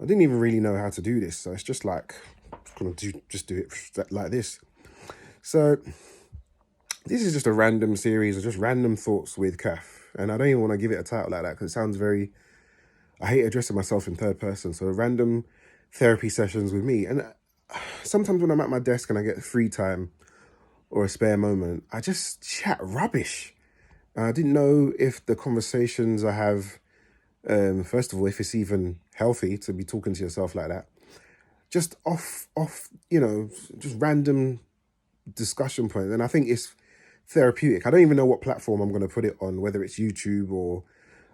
I didn't even really know how to do this, so it's just like gonna just do it like this. So this is just a random series of just random thoughts with Kath, and I don't even want to give it a title like that because it sounds very. I hate addressing myself in third person, so random therapy sessions with me. And sometimes when I'm at my desk and I get free time or a spare moment, I just chat rubbish. I didn't know if the conversations I have, first of all, if it's even healthy to be talking to yourself like that. Just off, just random discussion point. And I think it's therapeutic. I don't even know what platform I'm going to put it on, whether it's YouTube or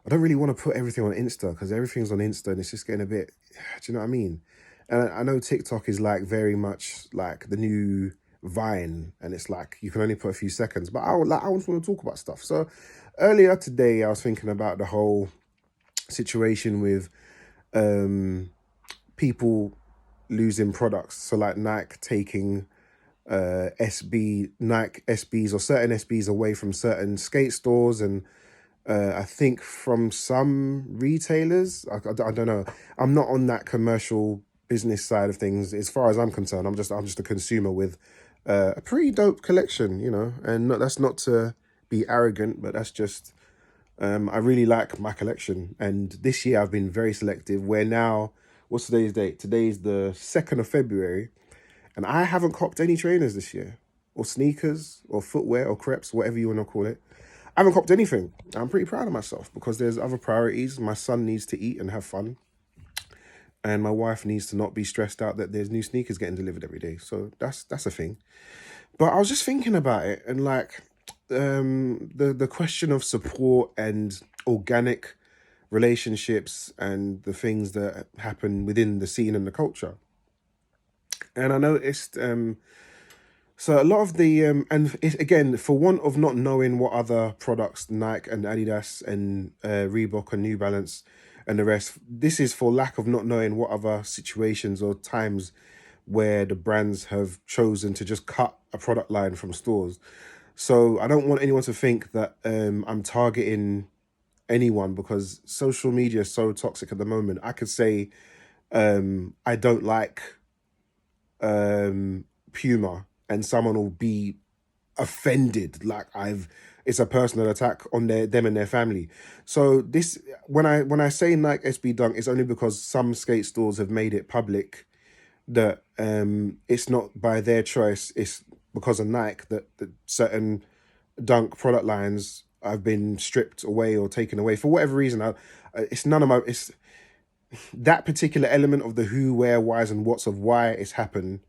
I don't really want to put everything on Insta because everything's on Insta and it's just getting a bit, do you know what I mean? And I know TikTok is like very much like the new Vine and it's like you can only put a few seconds, but I want to talk about stuff. So earlier today, I was thinking about the whole situation with people losing products. So like Nike taking Nike SBs or certain SBs away from certain skate stores and I think from some retailers. I don't know. I'm not on that commercial business side of things. As far as I'm concerned, I'm just a consumer with a pretty dope collection, and that's not to be arrogant, but that's just I really like my collection. And this year I've been very selective. Where now, what's today's date? Today's the 2nd of February, and I haven't copped any trainers this year, or sneakers, or footwear, or crepes, whatever you want to call it. I haven't copped anything. I'm pretty proud of myself because there's other priorities. My son needs to eat and have fun, and my wife needs to not be stressed out that there's new sneakers getting delivered every day. So that's a thing. But I was just thinking about it and like the question of support and organic relationships and the things that happen within the scene and the culture. And I noticed so a lot of the and it's, again, for want of not knowing what other products Nike and Adidas and Reebok and New Balance and the rest, this is for lack of not knowing what other situations or times where the brands have chosen to just cut a product line from stores. So I don't want anyone to think that I'm targeting anyone because social media is so toxic at the moment. I could say I don't like Puma, and someone will be offended like it's a personal attack on them and their family. So this when I say Nike SB Dunk, it's only because some skate stores have made it public that it's not by their choice, it's because of Nike that certain Dunk product lines have been stripped away or taken away for whatever reason. It's none of my it's that particular element of the who, where, whys, and what's of why it's happened.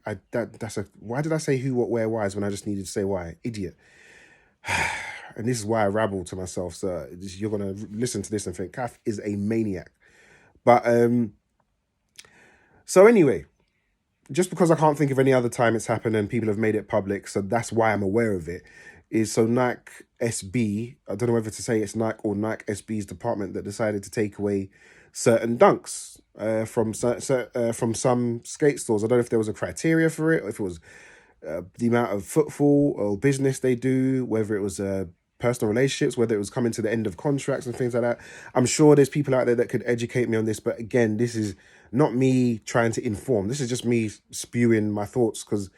Why did I say who, what, where, whys when I just needed to say why? Idiot. And this is why I rabble to myself. So you're gonna listen to this and think Kath is a maniac. But so anyway, just because I can't think of any other time it's happened and people have made it public, so that's why I'm aware of it. Is so Nike SB, I don't know whether to say it's Nike or Nike SB's department that decided to take away certain dunks from some skate stores. I don't know if there was a criteria for it, or if it was the amount of footfall or business they do, whether it was personal relationships, whether it was coming to the end of contracts and things like that. I'm sure there's people out there that could educate me on this, but again, this is not me trying to inform. This is just me spewing my thoughts because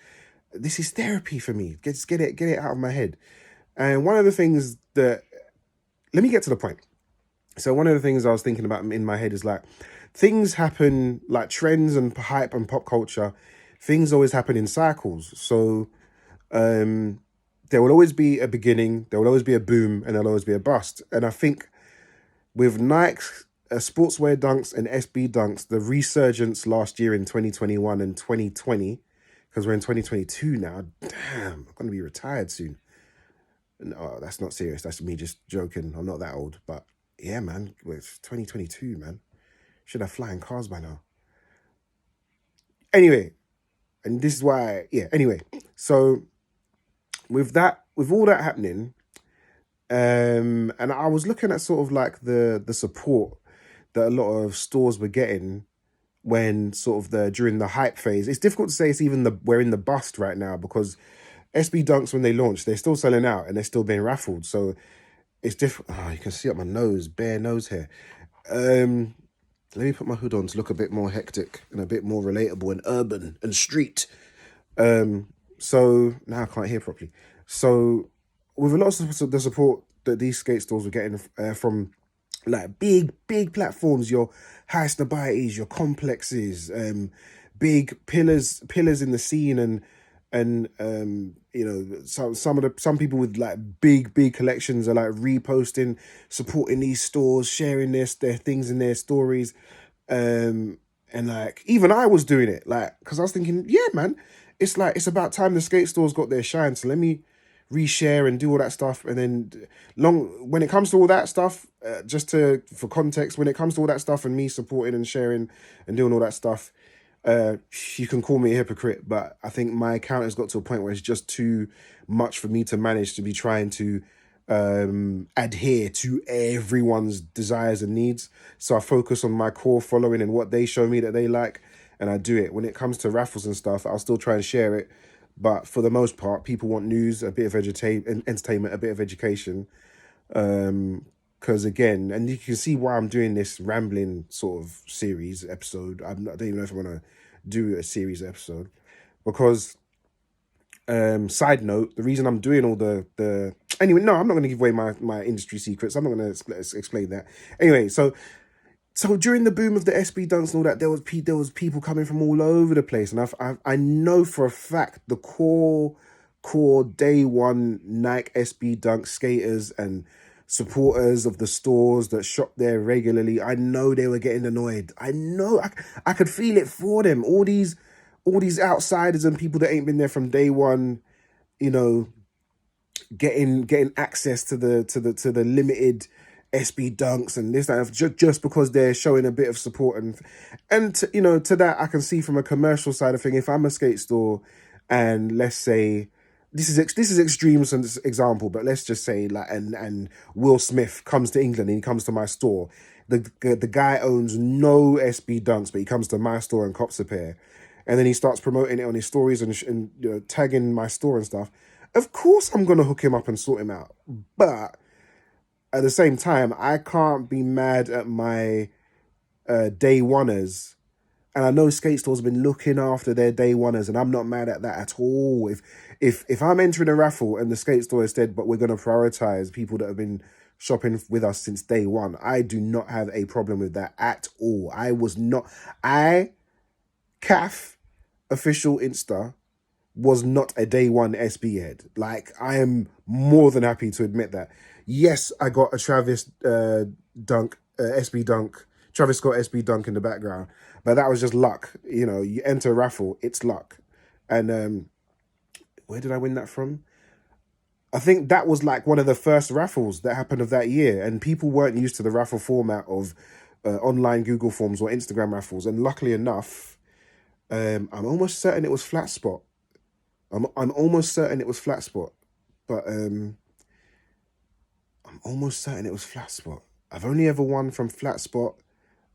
this is therapy for me. Just get it out of my head. And one of the things that let me get to the point. So one of the things I was thinking about in my head is like things happen, like trends and hype and pop culture. Things always happen in cycles. So there will always be a beginning, there will always be a boom, and there'll always be a bust. And I think with Nike sportswear dunks and SB dunks, the resurgence last year in 2021 and 2020, because we're in 2022 now. Damn, I'm going to be retired soon. No, that's not serious. That's me just joking. I'm not that old. But yeah, man, it's 2022, man. Should have flying cars by now. Anyway, and this is why, yeah, anyway. So with all that happening, and I was looking at sort of like the support that a lot of stores were getting when sort of during the hype phase. It's difficult to say it's even we're in the bust right now because SB Dunks, when they launched, they're still selling out and they're still being raffled. So it's different. Oh, you can see up my nose, bare nose hair. Let me put my hood on to look a bit more hectic and a bit more relatable and urban and street. So now I can't hear properly. So with a lot of the support that these skate stores were getting from like big platforms, your high snobiety, your complexes, big pillars in the scene, and you know, some people with like big collections are like reposting, supporting these stores, sharing their things in their stories, um and like even I was doing it, like, because I was thinking, yeah, man, it's like it's about time the skate stores got their shine, so let me reshare and do all that stuff. And then long when it comes to all that stuff, just to for context, when it comes to all that stuff and me supporting and sharing and doing all that stuff, uh you can call me a hypocrite, but I think my account has got to a point where it's just too much for me to manage to be trying to adhere to everyone's desires and needs. So I focus on my core following and what they show me that they like, and I do it. When it comes to raffles and stuff, I'll still try and share it, but for the most part, people want news, a bit of entertainment, a bit of education. Because again, and you can see why I'm doing this rambling sort of series episode. I don't even know if I'm gonna do a series episode, because side note, the reason I'm doing all the anyway, no, I'm not going to give away my industry secrets. I'm not going to explain that. Anyway, so during the boom of the SB dunks and all that, there was people coming from all over the place, and I know for a fact the core day one Nike SB dunk skaters and supporters of the stores that shop there regularly. I know they were getting annoyed. I know I could feel it for them. All these outsiders and people that ain't been there from day one, you know, getting access to the limited SB dunks and this that, just because they're showing a bit of support. And you know, to that I can see from a commercial side of thing. If I'm a skate store, and let's say this is extreme as an example, but let's just say like and Will Smith comes to England and he comes to my store. The guy owns no SB dunks, but he comes to my store and cops a pair, and then he starts promoting it on his stories and you know, tagging my store and stuff. Of course, I'm gonna hook him up and sort him out, but at the same time, I can't be mad at my day oneers. And I know skate stores have been looking after their day oneers, and I'm not mad at that at all. If I'm entering a raffle and the skate store has said, but we're going to prioritize people that have been shopping with us since day one, I do not have a problem with that at all. I CAF official Insta was not a day one SB head. Like, I am more than happy to admit that. Yes, I got a Travis dunk, SB dunk, Travis Scott SB dunk in the background, but that was just luck. You know, you enter a raffle, it's luck. And where did I win that from? I think that was like one of the first raffles that happened of that year, and people weren't used to the raffle format of online Google Forms or Instagram raffles. And luckily enough, I'm almost certain it was Flat Spot. I'm almost certain it was Flat Spot, but I'm almost certain it was Flat Spot. I've only ever won from Flat Spot,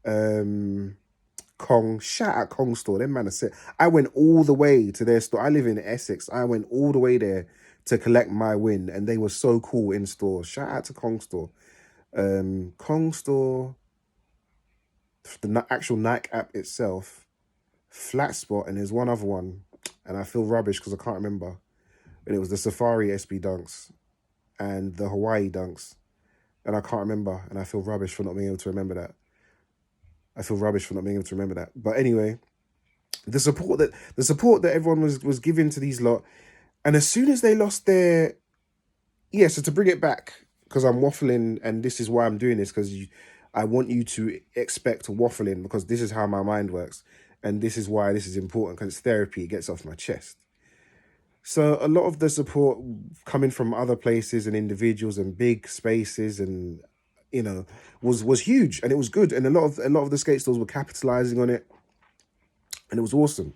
Kong. Shout out Kong store. Them man are sick. I went all the way to their store. I live in Essex. I went all the way there to collect my win, and they were so cool in store. Shout out to Kong store. Kong store, the actual Nike app itself, Flat Spot, and there's one other one, and I feel rubbish because I can't remember. And it was the Safari SB dunks and the Hawaii dunks, and I can't remember, and I feel rubbish for not being able to remember that. But anyway, the support that everyone was giving to these lot, and as soon as they lost their, yeah. So to bring it back, because I'm waffling, and this is why I'm doing this, because I want you to expect waffling, because this is how my mind works, and this is why this is important, because it's therapy. It gets off my chest. So a lot of the support coming from other places and individuals and big spaces, and you know, was huge, and it was good, and a lot of the skate stores were capitalizing on it, and it was awesome.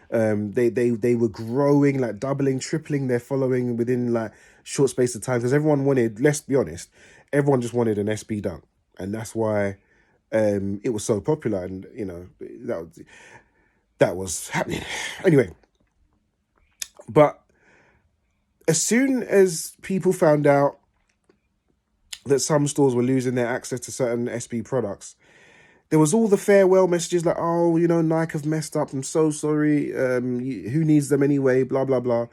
They were growing, like doubling, tripling their following within like short space of time, because everyone wanted, let's be honest, everyone just wanted an SB dunk, and that's why it was so popular, and you know, that was happening anyway. But as soon as people found out that some stores were losing their access to certain SB products, There was all the farewell messages like, oh, Nike have messed up. I'm so sorry. Who needs them anyway? Blah, blah, blah.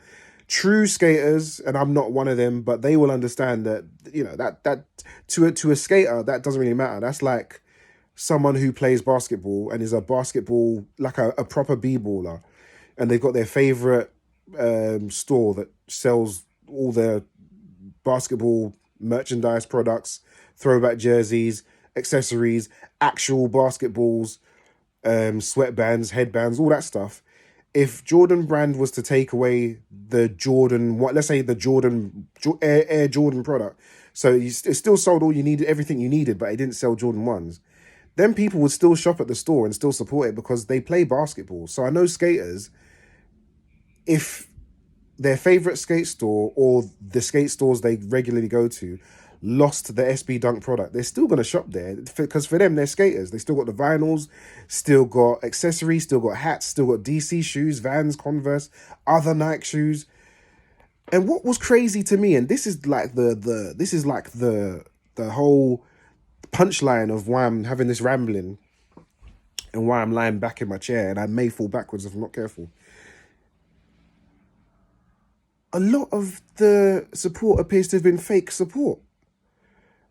True skaters, and I'm not one of them, but they will understand that, that to a skater, that doesn't really matter. That's like someone who plays basketball and is a basketball, like a proper b-baller, and they've got their favorite store that sells all their basketball merchandise products, throwback jerseys, accessories, actual basketballs, sweatbands, headbands, all that stuff. If Jordan Brand was to take away the Jordan, let's say the Air Jordan product, so it still sold all you needed, everything you needed, but it didn't sell Jordan 1s, then people would still shop at the store and still support it because they play basketball. So I know skaters, if their favorite skate store or the skate stores they regularly go to lost the SB Dunk product, they're still going to shop there because for them, they're skaters. They still got the vinyls, still got accessories, still got hats, still got DC shoes, Vans, Converse, other Nike shoes. And what was crazy to me, and this is like the whole punchline of why I'm having this rambling and why I'm lying back in my chair and I may fall backwards if I'm not careful. A lot of the support appears to have been fake support,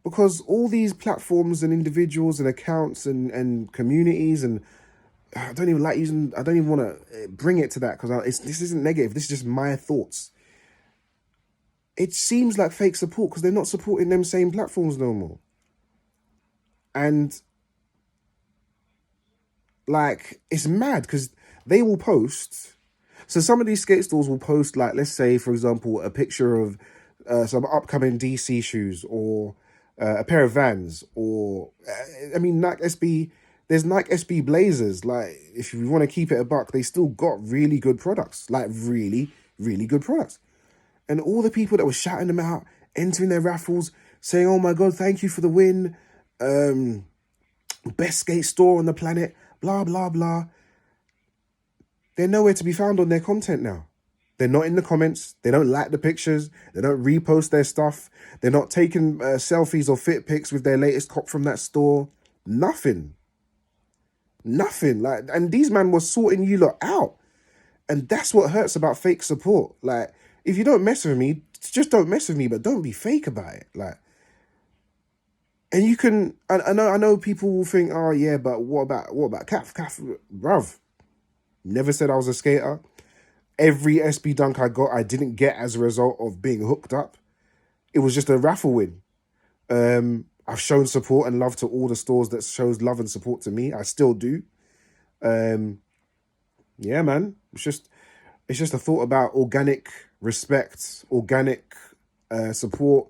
because all these platforms and individuals and accounts and communities, and I don't even want to bring it to that because this isn't negative. This is just my thoughts. It seems like fake support because they're not supporting them same platforms no more. And like, it's mad because they will post. So some of these skate stores will post, like, let's say, for example, a picture of some upcoming DC shoes or a pair of Vans or, Nike SB. There's Nike SB Blazers. Like, if you want to keep it a buck, they still got really good products. Like, really, really good products. And all the people that were shouting them out, entering their raffles, saying, oh my God, thank you for the win. Best skate store on the planet, blah, blah, blah. They're nowhere to be found on their content now. They're not in the comments. They don't like the pictures. They don't repost their stuff. They're not taking selfies or fit pics with their latest cop from that store. Nothing. Like, and these men were sorting you lot out. And that's what hurts about fake support. Like, if you don't mess with me, just don't mess with me, but don't be fake about it. Like, and you can, I know people will think, oh yeah, but what about Calf, bruv? Never said I was a skater. Every SB Dunk I got, I didn't get as a result of being hooked up. It was just a raffle win. I've shown support and love to all the stores that shows love and support to me. I still do. Yeah, man. It's just a thought about organic respect, organic support,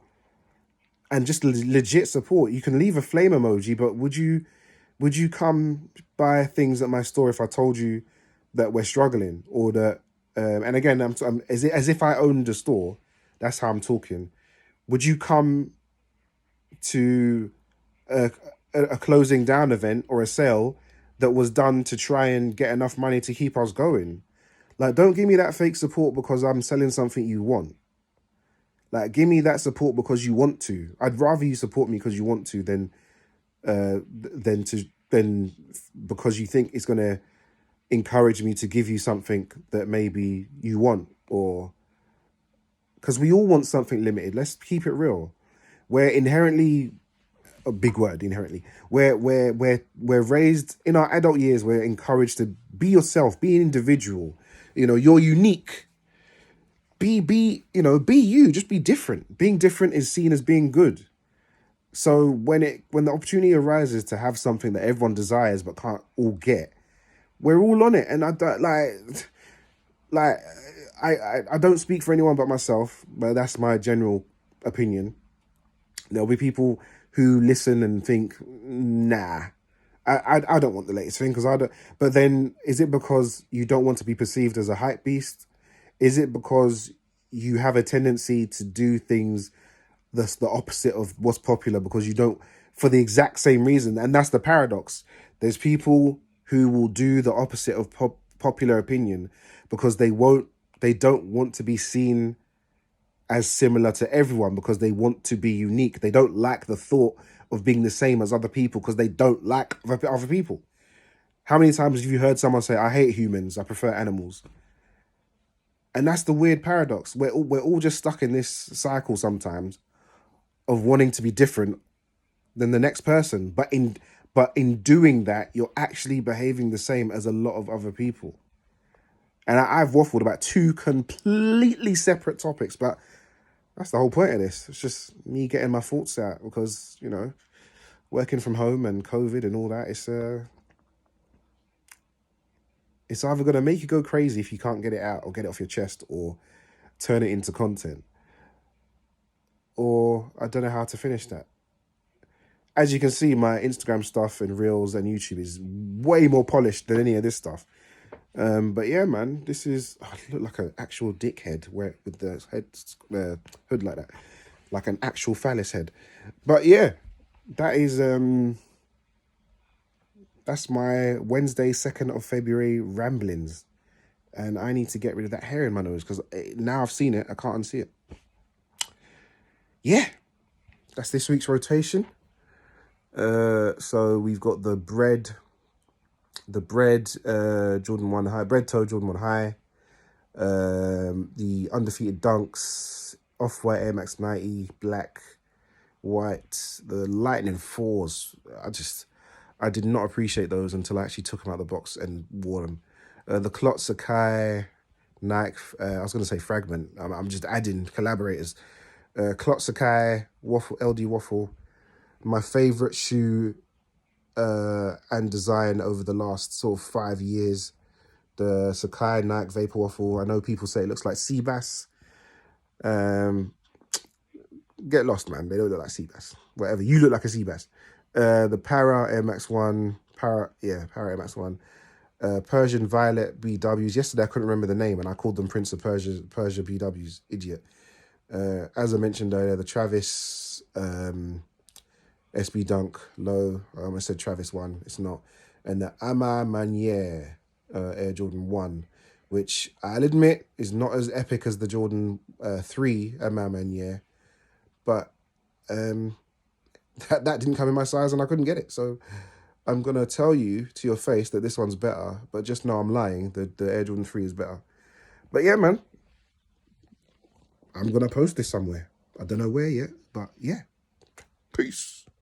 and just legit support. You can leave a flame emoji, but would you come buy things at my store if I told you that we're struggling, or that and again, I'm as if I owned a store. That's how I'm talking. Would you come to a closing down event or a sale that was done to try and get enough money to keep us going? Like, don't give me that fake support because I'm selling something you want. Like, give me that support because you want to. I'd rather you support me because you want to than because you think it's gonna encourage me to give you something that maybe you want, or because we all want something limited. Let's keep it real. We're inherently, a big word, inherently. We're raised in our adult years. We're encouraged to be yourself, be an individual. You're unique. Be you. Just be different. Being different is seen as being good. So when the opportunity arises to have something that everyone desires but can't all get, we're all on it. And I don't I don't speak for anyone but myself, but that's my general opinion. There'll be people who listen and think, nah, I don't want the latest thing because I don't. But then, is it because you don't want to be perceived as a hype beast? Is it because you have a tendency to do things that's the opposite of what's popular because you don't, for the exact same reason? And that's the paradox. There's people who will do the opposite of popular opinion because they don't want to be seen as similar to everyone because they want to be unique. They don't like the thought of being the same as other people because they don't like other people. How many times have you heard someone say, I hate humans, I prefer animals? And that's the weird paradox. We're all just stuck in this cycle sometimes of wanting to be different than the next person. But in doing that, you're actually behaving the same as a lot of other people. And I've waffled about two completely separate topics, but that's the whole point of this. It's just me getting my thoughts out because, working from home and COVID and all that, it's either going to make you go crazy if you can't get it out or get it off your chest or turn it into content, or I don't know how to finish that. As you can see, my Instagram stuff and Reels and YouTube is way more polished than any of this stuff. But yeah, man, this is I look like an actual dickhead with the hood like that, like an actual phallus head. But yeah, that is that's my Wednesday, 2nd of February ramblings, and I need to get rid of that hair in my nose because now I've seen it, I can't unsee it. Yeah, that's this week's rotation. So we've got the bread Jordan 1 high, bread toe Jordan 1 high, the undefeated dunks, off-white Air Max 90, black, white, the lightning fours. I did not appreciate those until I actually took them out of the box and wore them. The Clot Sakai Nike, I was going to say fragment, I'm just adding collaborators. Clot Sakai, waffle, LD waffle, my favorite shoe and design over the last sort of 5 years. The Sakai Nike Vapor Waffle. I know people say it looks like sea bass. Get lost, man. They don't look like sea bass. Whatever. You look like a sea bass. The Para Air Max 1. Para Air Max 1. Persian Violet BWs. Yesterday I couldn't remember the name and I called them Prince of Persia BWs. Idiot. As I mentioned earlier, the Travis SB Dunk Low. I almost said Travis 1. It's not. And the Ama Manier Air Jordan 1, which I'll admit is not as epic as the Jordan 3 Ama Manier, but that didn't come in my size and I couldn't get it. So I'm going to tell you to your face that this one's better, but just know I'm lying. The Air Jordan 3 is better. But yeah, man, I'm going to post this somewhere. I don't know where yet, but yeah. Peace.